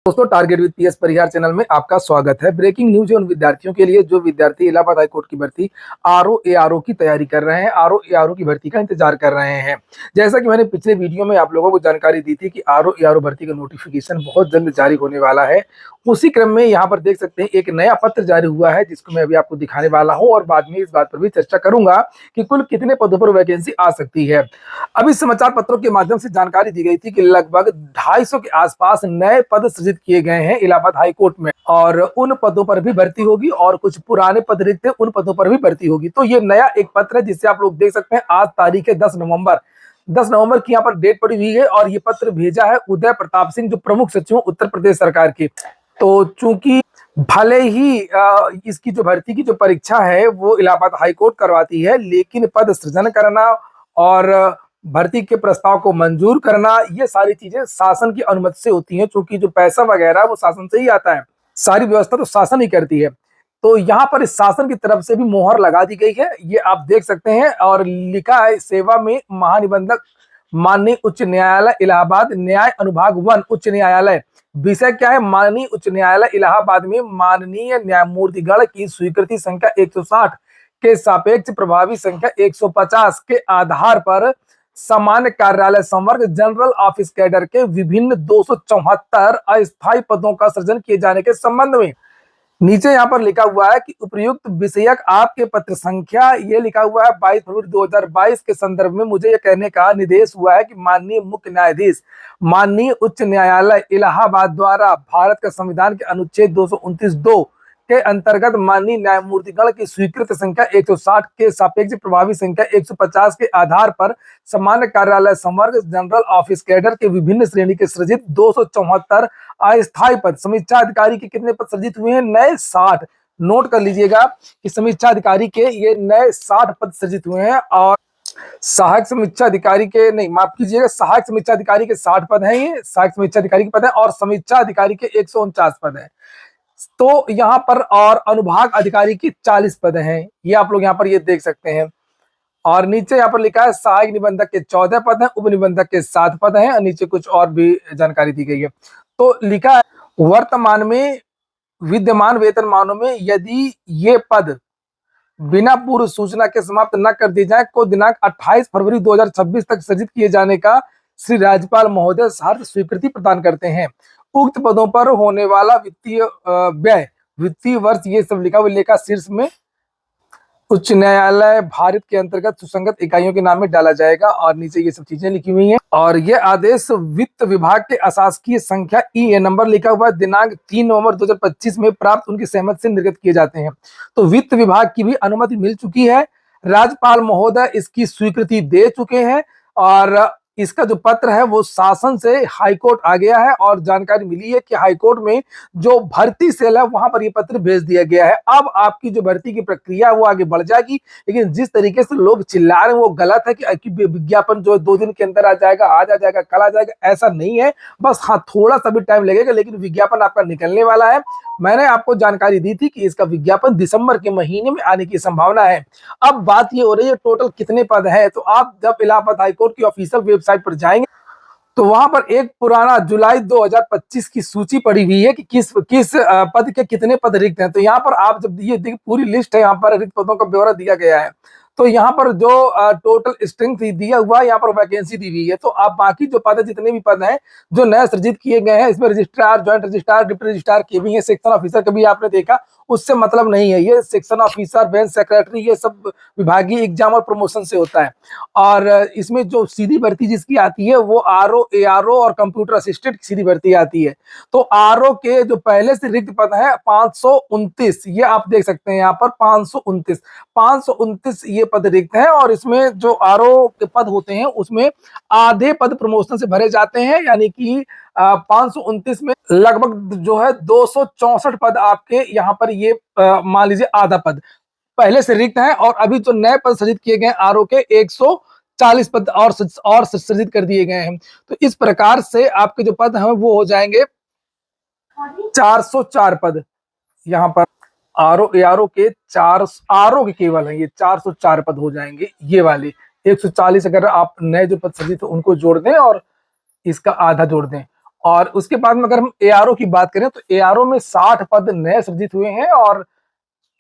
दोस्तों, target with PS Parihar channel में आपका स्वागत है। ब्रेकिंग न्यूज है उन विद्यार्थियों के लिए जो विद्यार्थी इलाहाबाद हाईकोर्ट की भर्ती आरओ एआरओ की तैयारी कर रहे हैं, आरओ एआरओ की भर्ती का इंतजार कर रहे हैं। जैसा कि मैंने पिछले वीडियो में आप लोगों को जानकारी दी थी कि आरओ एआरओ भर्ती का नोटिफिकेशन बहुत जल्द जारी होने वाला है। उसी क्रम में यहाँ पर देख सकते हैं एक नया पत्र जारी हुआ है जिसको मैं अभी आपको दिखाने वाला हूँ और बाद में इस बात पर भी चर्चा करूंगा कि कुल कितने पदों पर वैकेंसी आ सकती है। अभी समाचार पत्रों के माध्यम से जानकारी दी गई थी कि लगभग 250 के आसपास नए पद सृजित किए गए हैं इलाहाबाद हाईकोर्ट में और उन पदों पर भी भर्ती होगी और कुछ पुराने पद रिक्त थे उन पदों पर भी भर्ती होगी। तो ये नया एक पत्र है जिसे आप लोग देख सकते हैं। आज तारीख है 10 नवंबर की यहाँ पर डेट पड़ी हुई है और ये पत्र भेजा है उदय प्रताप सिंह, जो प्रमुख सचिव उत्तर प्रदेश सरकार के। तो चूंकि भले ही इसकी जो भर्ती की जो परीक्षा है वो इलाहाबाद हाईकोर्ट करवाती है, लेकिन पद सृजन करना और भर्ती के प्रस्ताव को मंजूर करना ये सारी चीजें शासन की अनुमति से होती हैं। चूंकि जो पैसा वगैरह वो शासन से ही आता है, सारी व्यवस्था तो शासन ही करती है। तो यहाँ पर इस शासन की तरफ से भी मोहर लगा दी गई है, ये आप देख सकते हैं। और लिखा है सेवा में महानिबंधक माननीय उच्च न्यायालय इलाहाबाद, न्याय अनुभाग 1 उच्च न्यायालय। विषय क्या है? माननीय उच्च न्यायालय इलाहाबाद में माननीय न्यायमूर्तिगण की स्वीकृति संख्या 160 के सापेक्ष प्रभावी संख्या 150 के आधार पर सामान्य कार्यालय संवर्ग जनरल ऑफिस कैडर के विभिन्न 274 अस्थायी पदों का सृजन किए जाने के संबंध में नीचे यहाँ पर लिखा हुआ है कि उपयुक्त विषयक आपके पत्र संख्या, ये लिखा हुआ है 22 फरवरी 2022 के संदर्भ में मुझे ये कहने का निर्देश हुआ है कि माननीय मुख्य न्यायाधीश माननीय उच्च न्यायालय इलाहाबाद द्वारा भारत का संविधान के अनुच्छेद 229(2) के अंतर्गत माननीय न्यायमूर्तिगण की स्वीकृत संख्या 160 के सापेक्ष प्रभावी संख्या 150 के आधार पर सामान्य कार्यालय संवर्ग जनरल ऑफिस कैडर के विभिन्न श्रेणी के सृजित 274 अस्थायी पद। समीक्षा अधिकारी के कितने पद सृजित हुए हैं? नए 60। नोट कर लीजिएगा कि समीक्षा अधिकारी के ये नए 60 पद सृजित हुए हैं। और सहायक समीक्षा अधिकारी के नहीं, माफ कीजिएगा, सहायक समीक्षा अधिकारी के 60 पद हैं। ये सहायक समीक्षा अधिकारी के पद है और समीक्षा अधिकारी के 149 पद है। तो यहाँ पर और अनुभाग अधिकारी की 40 पद हैं, ये आप लोग यहाँ पर ये देख सकते हैं। और नीचे यहाँ पर लिखा है सहायक निबंधक के 14 पद हैं, उप निबंधक के 7 पद हैं और नीचे कुछ और भी जानकारी दी गई है। तो लिखा है वर्तमान में विद्यमान वेतनमानों में यदि ये पद बिना पूर्व सूचना के समाप्त न कर दिए जाए को दिनांक 28 फरवरी 2026 तक सृजित किए जाने का श्री राज्यपाल महोदय सहर्ष स्वीकृति प्रदान करते हैं। उक्त पदों पर होने वाला वित्तीय व्यय वित्तीय वर्ष ये सब लिखा हुआ लेखा शीर्ष में उच्च न्यायालय भारत के अंतर्गत सुसंगत इकाइयों के नाम में डाला जाएगा और नीचे ये सब चीजें लिखी हुई हैं। और ये आदेश वित्त विभाग के अशासकीय संख्या ई नंबर लिखा हुआ दिनांक 3 नवंबर 2025 में प्राप्त उनकी सहमति से निर्गत किए जाते हैं। तो वित्त विभाग की भी अनुमति मिल चुकी है, राज्यपाल महोदय इसकी स्वीकृति दे चुके हैं और इसका जो पत्र है वो शासन से हाईकोर्ट आ गया है और जानकारी मिली है कि हाईकोर्ट में जो भर्ती सेल है वहां पर ये पत्र भेज दिया गया है। अब आपकी जो भर्ती की प्रक्रिया है वो आगे बढ़ जाएगी, लेकिन जिस तरीके से लोग चिल्ला रहे हैं वो गलत है कि विज्ञापन जो 2 दिन के अंदर आ जाएगा, आज आ जाएगा, कल आ जाएगा, ऐसा नहीं है। बस हाँ, थोड़ा सा भी टाइम लगेगा, लेकिन विज्ञापन आपका निकलने वाला है। मैंने आपको जानकारी दी थी कि इसका विज्ञापन दिसंबर के महीने में आने की संभावना है। अब बात ये हो रही है टोटल कितने पद है। तो आप जब इलाहाबाद हाईकोर्ट की ऑफिशियल वेबसाइट पर जाएंगे तो वहां पर एक पुराना जुलाई 2025 की सूची पड़ी हुई है कि किस पद के कितने पद रिक्त हैं। तो यहाँ पर आप जब ये देखिए पूरी लिस्ट है, यहाँ पर रिक्त पदों का ब्यौरा दिया गया है। तो यहाँ पर जो टोटल स्ट्रिंग दिया हुआ है, यहाँ पर वैकेंसी दी हुई है। तो आप बाकी जो पद है, जितने भी पद हैं जो नए सृजित किए गए हैं, इसमें registrar, joint registrar, deputy registrar के भी है, सेक्शन ऑफिसर का भी आपने देखा, उससे मतलब नहीं है। ये सेक्शन ऑफिसर, बेंच सेक्रेटरी, ये सब विभागीय एग्जाम और प्रमोशन से होता है। और इसमें जो सीधी भर्ती जिसकी आती है वो आरओ एआरओ और कंप्यूटर असिस्टेंट की सीधी भर्ती आती है। तो आरओ के जो पहले से रिक्त पद है 529, ये आप देख सकते हैं यहाँ पर 529 ये पद रिक्त हैं। और इसमें जो आरओ के पद होते हैं उसमें आधे पद प्रमोशन से भरे जाते हैं, यानी कि 529 में लगभग जो है 264 पद आपके यहाँ पर ये मान लीजिए आधा पद पहले से रिक्त हैं। और अभी जो नए पद सृजित किए गए आरओ के 140 पद और सृजित कर दिए गए हैं। तो इस प्रकार से आपके जो पद हैं वो हो जाएंगे 404 पद। यहाँ पर आरओ एआरओ के आरओ के केवल हैं ये 404 पद हो जाएंगे। ये वाले 140 अगर आप नए जो पद सृजित उनको जोड़ दें और इसका आधा जोड़ दें और उसके बाद में अगर हम एआरओ की बात करें तो एआरओ में 60 पद नए सृजित हुए हैं और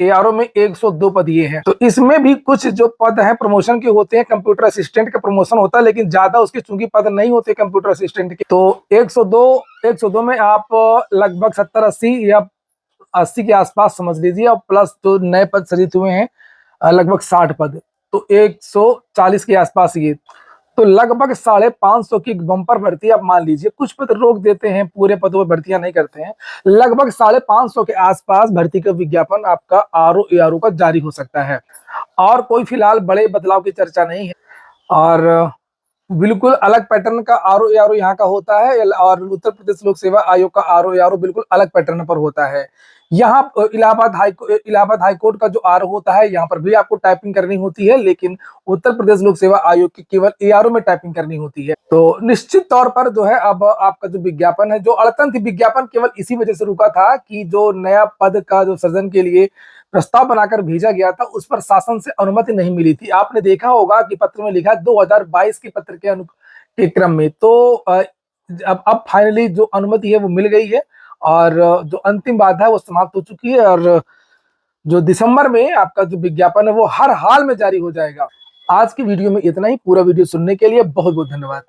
एआरओ में 102 पद ये हैं। तो इसमें भी कुछ जो पद हैं प्रमोशन के होते हैं, कंप्यूटर असिस्टेंट का प्रमोशन होता है, लेकिन ज्यादा उसके चूंकि पद नहीं होते कंप्यूटर असिस्टेंट के, तो 102 में आप लगभग 70-80 या 80 के आसपास समझ लीजिए, और प्लस जो नए पद सृजित हुए हैं लगभग 60 पद, तो 140 के आसपास ये, तो लगभग 550 की बम्पर भर्ती आप मान लीजिए। कुछ पद रोक देते हैं, पूरे पदों पर भर्तियां नहीं करते हैं। लगभग 550 के आसपास भर्ती का विज्ञापन आपका आरओ एआरओ का जारी हो सकता है, और कोई फिलहाल बड़े बदलाव की चर्चा नहीं है। और बिल्कुल अलग पैटर्न का आरओ एआरओ यहाँ का होता है, और उत्तर प्रदेश लोक सेवा आयोग का आरओ एआरओ बिल्कुल अलग पैटर्न पर होता है। यहाँ इलाहाबाद हाईकोर्ट का जो आरओ होता है, यहाँ पर भी आपको टाइपिंग करनी होती है, लेकिन उत्तर प्रदेश लोक सेवा आयोग की केवल एआरओ में टाइपिंग करनी होती है। तो निश्चित तौर पर जो है अब आपका जो विज्ञापन है, जो अड़तन थी, विज्ञापन केवल इसी वजह से रुका था कि जो नया पद का जो सृजन के लिए प्रस्ताव बनाकर भेजा गया था, उस पर शासन से अनुमति नहीं मिली थी। आपने देखा होगा कि पत्र में लिखा 2022 के पत्र के क्रम में, तो अब फाइनली जो अनुमति है वो मिल गई है, और जो अंतिम बाधा है वो समाप्त हो चुकी है, और जो दिसंबर में आपका जो विज्ञापन है वो हर हाल में जारी हो जाएगा। आज की वीडियो में इतना ही। पूरा वीडियो सुनने के लिए बहुत बहुत धन्यवाद।